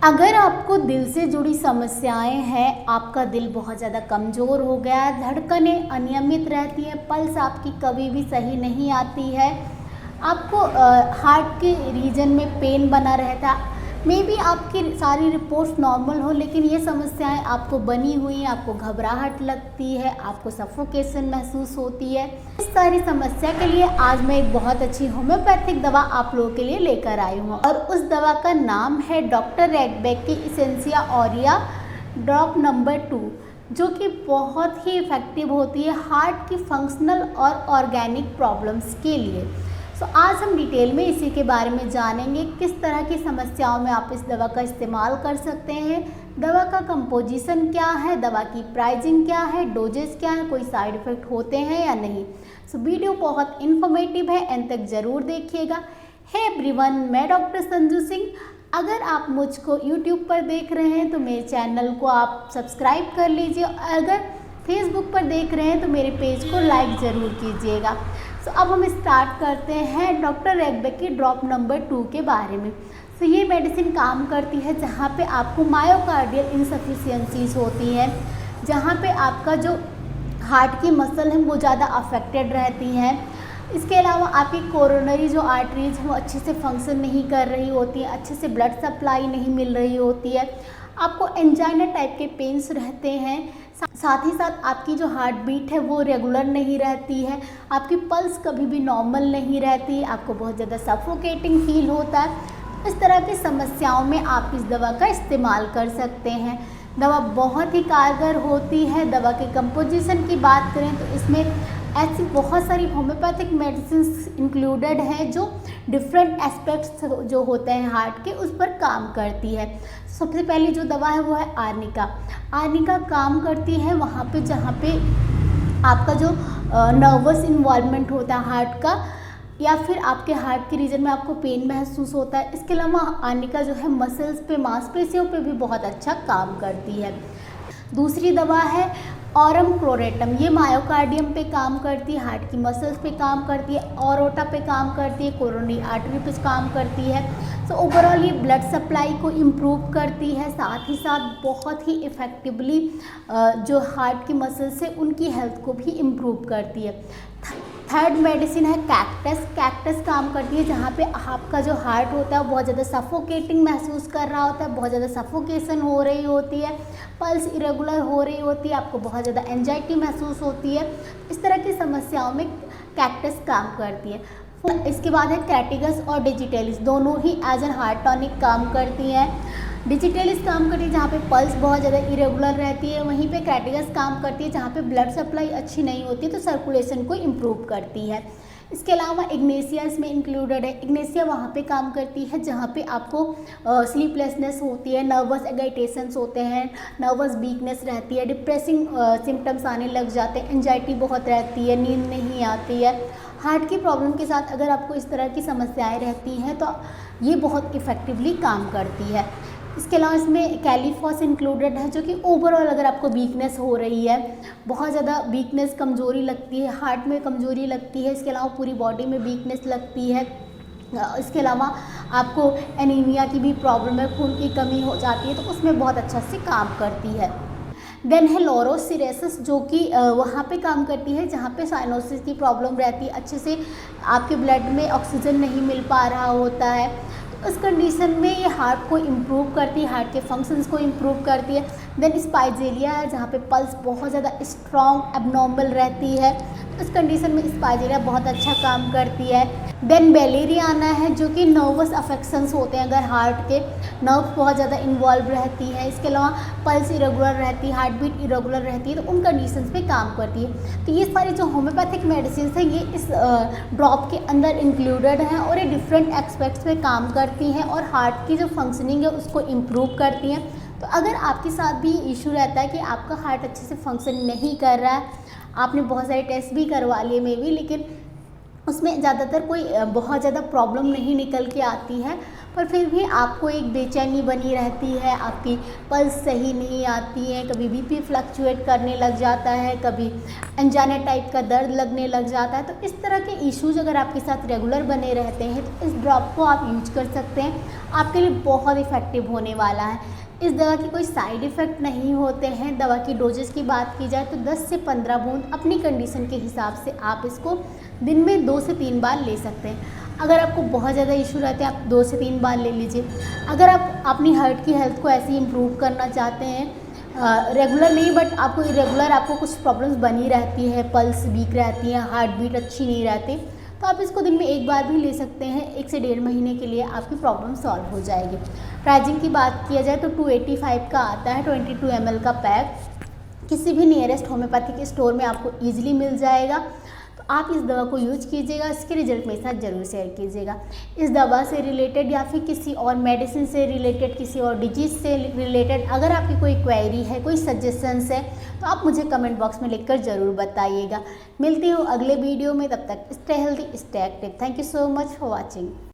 अगर आपको दिल से जुड़ी समस्याएं हैं, आपका दिल बहुत ज़्यादा कमज़ोर हो गया है, धड़कनें अनियमित रहती हैं, पल्स आपकी कभी भी सही नहीं आती है, आपको हार्ट के रीजन में पेन बना रहता है, मे बी आपकी सारी रिपोर्ट्स नॉर्मल हो लेकिन ये समस्याएं आपको बनी हुई हैं, आपको घबराहट लगती है, आपको सफोकेशन महसूस होती है। इस सारी समस्या के लिए आज मैं एक बहुत अच्छी होम्योपैथिक दवा आप लोगों के लिए लेकर आई हूँ और उस दवा का नाम है डॉक्टर रैगबैक की इसेंशिया ऑरिया ड्रॉप नंबर 2, जो कि बहुत ही इफ़ेक्टिव होती है हार्ट की फंक्शनल और ऑर्गेनिक प्रॉब्लम्स के लिए। आज हम डिटेल में इसी के बारे में जानेंगे, किस तरह की समस्याओं में आप इस दवा का इस्तेमाल कर सकते हैं, दवा का कंपोजिशन क्या है, दवा की प्राइसिंग क्या है, डोजेस क्या है, कोई साइड इफ़ेक्ट होते हैं या नहीं। वीडियो बहुत इन्फॉर्मेटिव है, एंड तक ज़रूर देखिएगा। हे एवरीवन, मैं डॉक्टर संजू सिंह। अगर आप मुझको यूट्यूब पर देख रहे हैं तो मेरे चैनल को आप सब्सक्राइब कर लीजिए, अगर फेसबुक पर देख रहे हैं तो मेरे पेज को लाइक ज़रूर कीजिएगा। अब हम स्टार्ट करते हैं डॉक्टर रैगबैक की ड्रॉप नंबर 2 के बारे में। ये मेडिसिन काम करती है जहाँ पे आपको मायोकार्डियल इनसफिशिएंसीज होती है, जहाँ पे आपका जो हार्ट की मसल है वो ज़्यादा अफेक्टेड रहती हैं। इसके अलावा आपकी कोरोनरी जो आर्टरीज हैं वो अच्छे से फंक्शन नहीं कर रही होती है, अच्छे से ब्लड सप्लाई नहीं मिल रही होती है, आपको एंजाइना टाइप के पेन्स रहते हैं, साथ ही साथ आपकी जो हार्ट बीट है वो रेगुलर नहीं रहती है, आपकी पल्स कभी भी नॉर्मल नहीं रहती, आपको बहुत ज़्यादा सफोकेटिंग फील होता है। इस तरह की समस्याओं में आप इस दवा का इस्तेमाल कर सकते हैं। दवा बहुत ही कारगर होती है। दवा के कंपोजिशन की बात करें तो इसमें ऐसी बहुत सारी होम्योपैथिक मेडिसिन इंक्लूडेड हैं जो डिफरेंट एस्पेक्ट्स जो होते हैं हार्ट के उस पर काम करती है। सबसे पहली जो दवा है वो है आर्निका। आर्निका काम करती है वहाँ पे जहाँ पे आपका जो नर्वस इन्वॉल्वमेंट होता है हार्ट का, या फिर आपके हार्ट के रीजन में आपको पेन महसूस होता है। इसके अलावा आर्निका जो है मसल्स पे, मांसपेशियों पे भी बहुत अच्छा काम करती है। दूसरी दवा है ऑरम क्लोरेटम। ये मायोकार्डियम पे काम करती है, हार्ट की मसल्स पे काम करती है, ऑरोटा पे काम करती है, कोरोनरी आर्टरी पे काम करती है। ओवरऑल ये ब्लड सप्लाई को इम्प्रूव करती है, साथ ही साथ बहुत ही इफ़ेक्टिवली जो हार्ट की मसल्स है उनकी हेल्थ को भी इम्प्रूव करती है। थर्ड मेडिसिन है कैक्टस। कैक्टस काम करती है जहाँ पे आपका जो हार्ट होता है वो बहुत ज़्यादा सफोकेटिंग महसूस कर रहा होता है, बहुत ज़्यादा सफोकेशन हो रही होती है, पल्स इरेगुलर हो रही होती है, आपको बहुत ज़्यादा एंजाइटी महसूस होती है। इस तरह की समस्याओं में कैक्टस काम करती है। इसके बाद है क्रैटिगस और डिजिटेलिस, दोनों ही एज एन हार्ट टॉनिक काम करती हैं। डिजिटेलिस काम करती है जहाँ पे पल्स बहुत ज़्यादा इरेगुलर रहती है, वहीं पे क्रैटिगस काम करती है जहाँ पे ब्लड सप्लाई अच्छी नहीं होती तो सर्कुलेशन को इम्प्रूव करती है। इसके अलावा इग्नेशिया इसमें इंक्लूडेड है। इग्नेशिया वहाँ पे काम करती है जहाँ पे आपको स्लीपलेसनेस होती है, नर्वस एगाइटेशंस होते हैं, नर्वस वीकनेस रहती है, डिप्रेसिंग सिम्टम्स आने लग जाते हैं, एंजाइटी बहुत रहती है, नींद नहीं आती है। हार्ट की प्रॉब्लम के साथ अगर आपको इस तरह की समस्याएं रहती हैं तो ये बहुत इफ़ेक्टिवली काम करती है। इसके अलावा इसमें कैलीफॉस इंक्लूडेड है जो कि ओवरऑल अगर आपको वीकनेस हो रही है, बहुत ज़्यादा वीकनेस, कमज़ोरी लगती है, हार्ट में कमज़ोरी लगती है, इसके अलावा पूरी बॉडी में वीकनेस लगती है, इसके अलावा आपको एनीमिया की भी प्रॉब्लम है, खून की कमी हो जाती है तो उसमें बहुत अच्छा से काम करती है। देन है लोरोसिरेसिस जो कि वहाँ पे काम करती है जहाँ पे साइनोसिस की प्रॉब्लम रहती है, अच्छे से आपके ब्लड में ऑक्सीजन नहीं मिल पा रहा होता है। उस कंडीशन में ये हार्ट को इम्प्रूव करती है, हार्ट के फंक्शंस को इम्प्रूव करती है। देन स्पाइजेलिया है जहाँ पे पल्स बहुत ज़्यादा स्ट्रॉन्ग एबनॉर्मल रहती है, तो इस कंडीशन में स्पाइजेलिया बहुत अच्छा काम करती है। देन बेलेरियाना है जो कि नर्वस अफेक्शंस होते हैं, अगर हार्ट के नर्व बहुत ज़्यादा इन्वॉल्व रहती है, इसके अलावा पल्स इरेगुलर रहती है, हार्ट बीट इरेगुलर रहती है तो उन कंडीशंस पे काम करती है। तो ये सारी जो होम्योपैथिक मेडिसिन हैं ये इस ड्रॉप के अंदर इंक्लूडेड हैं और ये डिफरेंट एस्पेक्ट्स पे काम करती हैं और हार्ट की जो फंक्शनिंग है उसको इम्प्रूव करती हैं। तो अगर आपके साथ भी इशू रहता है कि आपका हार्ट अच्छे से फंक्शन नहीं कर रहा है, आपने बहुत सारे टेस्ट भी करवा लिए मे बी, लेकिन उसमें ज़्यादातर कोई बहुत ज़्यादा प्रॉब्लम नहीं निकल के आती है, पर फिर भी आपको एक बेचैनी बनी रहती है, आपकी पल्स सही नहीं आती है, कभी बीपी फ्लक्चुएट करने लग जाता है, कभी अनजाने टाइप का दर्द लगने लग जाता है। तो इस तरह के इश्यूज अगर आपके साथ रेगुलर बने रहते हैं तो इस ड्रॉप को आप यूज कर सकते हैं, आपके लिए बहुत इफ़ेक्टिव होने वाला है। इस दवा की कोई साइड इफ़ेक्ट नहीं होते हैं। दवा की डोजेस की बात की जाए तो 10 से 15 बूंद अपनी कंडीशन के हिसाब से आप इसको दिन में 2 से 3 बार ले सकते हैं। अगर आपको बहुत ज़्यादा इशू रहते हैं आप 2 से 3 बार ले लीजिए। अगर आप अपनी हार्ट की हेल्थ को ऐसे ही इम्प्रूव करना चाहते हैं, रेगुलर नहीं बट आपको इरेगुलर आपको कुछ प्रॉब्लम्स बनी रहती है, पल्स वीक रहती है, हार्ट बीट अच्छी नहीं रहती, तो आप इसको दिन में एक बार भी ले सकते हैं। 1 से 1.5 महीने के लिए आपकी प्रॉब्लम सॉल्व हो जाएगी। प्राइजिंग की बात किया जाए तो 285 का आता है 22 ml का पैक। किसी भी नियरेस्ट होम्योपैथिक स्टोर में आपको ईजिली मिल जाएगा। तो आप इस दवा को यूज कीजिएगा, इसके रिजल्ट मेरे साथ ज़रूर शेयर कीजिएगा। इस दवा से रिलेटेड या फिर किसी और मेडिसिन से रिलेटेड, किसी और डिजीज़ से रिलेटेड अगर आपकी कोई क्वेरी है, कोई सजेशंस है, तो आप मुझे कमेंट बॉक्स में लिखकर ज़रूर बताइएगा। मिलती हूँ अगले वीडियो में, तब तक stay healthy, stay active. Thank you so much for watching.